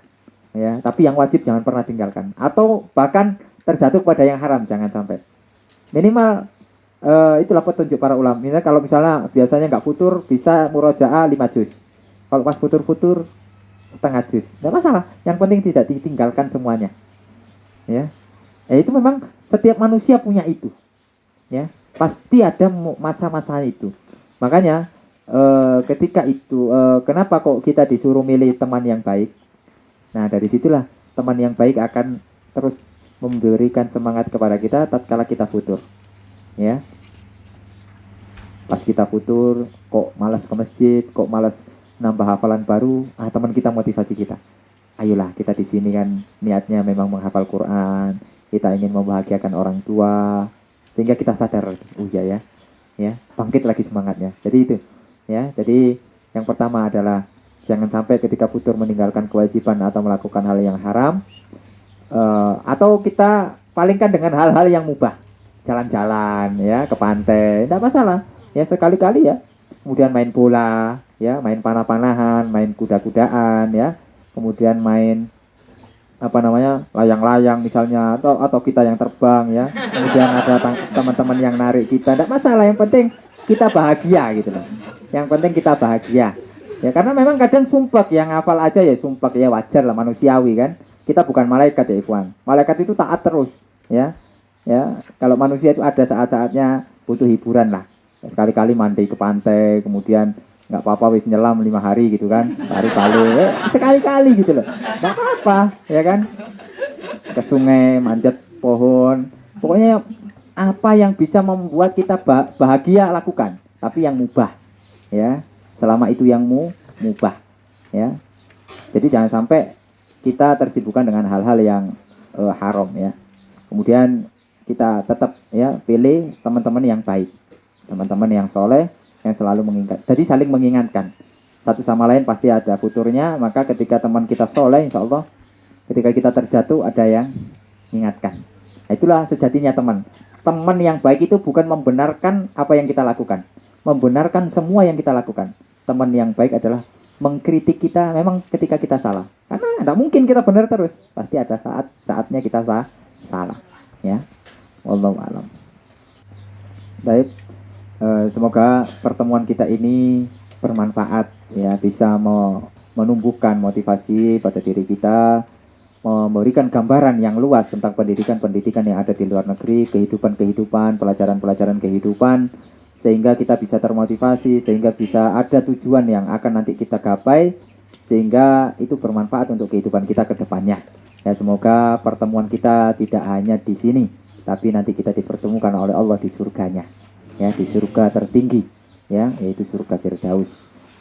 Ya, tapi yang wajib jangan pernah tinggalkan. Atau bahkan terjatuh pada yang haram jangan sampai. Minimal itulah petunjuk para ulama. Misalnya biasanya nggak futur bisa murojaah 5 juz. Kalau pas futur setengah juz, nggak masalah. Yang penting tidak ditinggalkan semuanya. Ya, itu memang setiap manusia punya itu. Ya, pasti ada masa-masa itu. Makanya ketika itu kenapa kok kita disuruh milih teman yang baik? Nah, dari situlah teman yang baik akan terus memberikan semangat kepada kita tatkala kita futur. Ya, pas kita futur kok malas ke masjid, kok malas nambah hafalan baru, teman kita motivasi kita. Ayolah, kita di sini kan niatnya memang menghafal Quran, kita ingin membahagiakan orang tua, sehingga kita sadar, oh iya ya, bangkit lagi semangatnya. Jadi itu, ya. Jadi yang pertama adalah jangan sampai ketika futur meninggalkan kewajiban atau melakukan hal yang haram, atau kita palingkan dengan hal-hal yang mubah. Jalan-jalan ya ke pantai, tidak masalah ya, sekali-kali ya. Kemudian main bola ya, main panah-panahan, main kuda-kudaan ya, kemudian main layang-layang misalnya, atau kita yang terbang ya, kemudian ada teman-teman yang narik kita, tidak masalah, yang penting kita bahagia gitu loh. Yang penting kita bahagia ya, karena memang kadang sumpek, yang hafal aja ya sumpek ya, wajar lah, manusiawi kan. Kita bukan malaikat ya ikhwan, malaikat itu taat terus ya. Ya, kalau manusia itu ada saat-saatnya butuh hiburan lah. Sekali-kali mandi ke pantai, kemudian nggak apa-apa wis nyelam 5 hari gitu kan, sekali-kali, sekali-kali gitu loh, nggak apa-apa ya kan. Ke sungai, manjat pohon, pokoknya apa yang bisa membuat kita bahagia lakukan, tapi yang mubah ya, selama itu yang mubah ya. Jadi jangan sampai kita tersibukkan dengan hal-hal yang haram ya. Kemudian kita tetap ya pilih teman-teman yang baik, teman-teman yang soleh, yang selalu mengingat. Jadi saling mengingatkan satu sama lain, pasti ada futurnya. Maka ketika teman kita soleh, insya Allah ketika kita terjatuh ada yang mengingatkan. Nah, itulah sejatinya teman. Teman yang baik itu bukan membenarkan apa yang kita lakukan, membenarkan semua yang kita lakukan. Teman yang baik adalah mengkritik kita memang ketika kita salah, karena tidak mungkin kita benar terus, pasti ada saatnya kita salah ya. Wallahu a'lam. Baik, semoga pertemuan kita ini bermanfaat ya, bisa menumbuhkan motivasi pada diri kita, memberikan gambaran yang luas tentang pendidikan-pendidikan yang ada di luar negeri, kehidupan-kehidupan, pelajaran-pelajaran kehidupan, sehingga kita bisa termotivasi, sehingga bisa ada tujuan yang akan nanti kita gapai, sehingga itu bermanfaat untuk kehidupan kita ke depannya. Ya, semoga pertemuan kita tidak hanya di sini, tapi nanti kita dipertemukan oleh Allah di surganya, ya, di surga tertinggi, ya, yaitu surga Firdaus.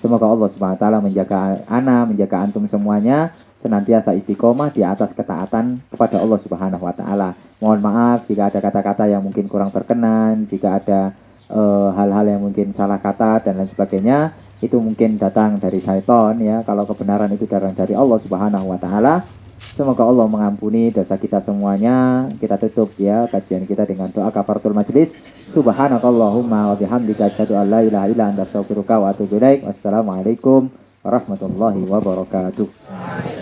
Semoga Allah Subhanahu wa taala menjaga menjaga antum semuanya senantiasa istiqomah di atas ketaatan kepada Allah Subhanahu wa taala. Mohon maaf jika ada kata-kata yang mungkin kurang berkenan, jika ada hal-hal yang mungkin salah kata dan lain sebagainya, itu mungkin datang dari syaitan ya. Kalau kebenaran itu datang dari Allah Subhanahu wa taala. Semoga Allah mengampuni dosa kita semuanya. Kita tutup ya kajian kita dengan doa kafaratul majlis. Subhanakallahumma wa bihamdika asyhadu an la ilaha illa anta astaghfiruka wa atubu ilaik. Wassalamualaikum warahmatullahi wabarakatuh.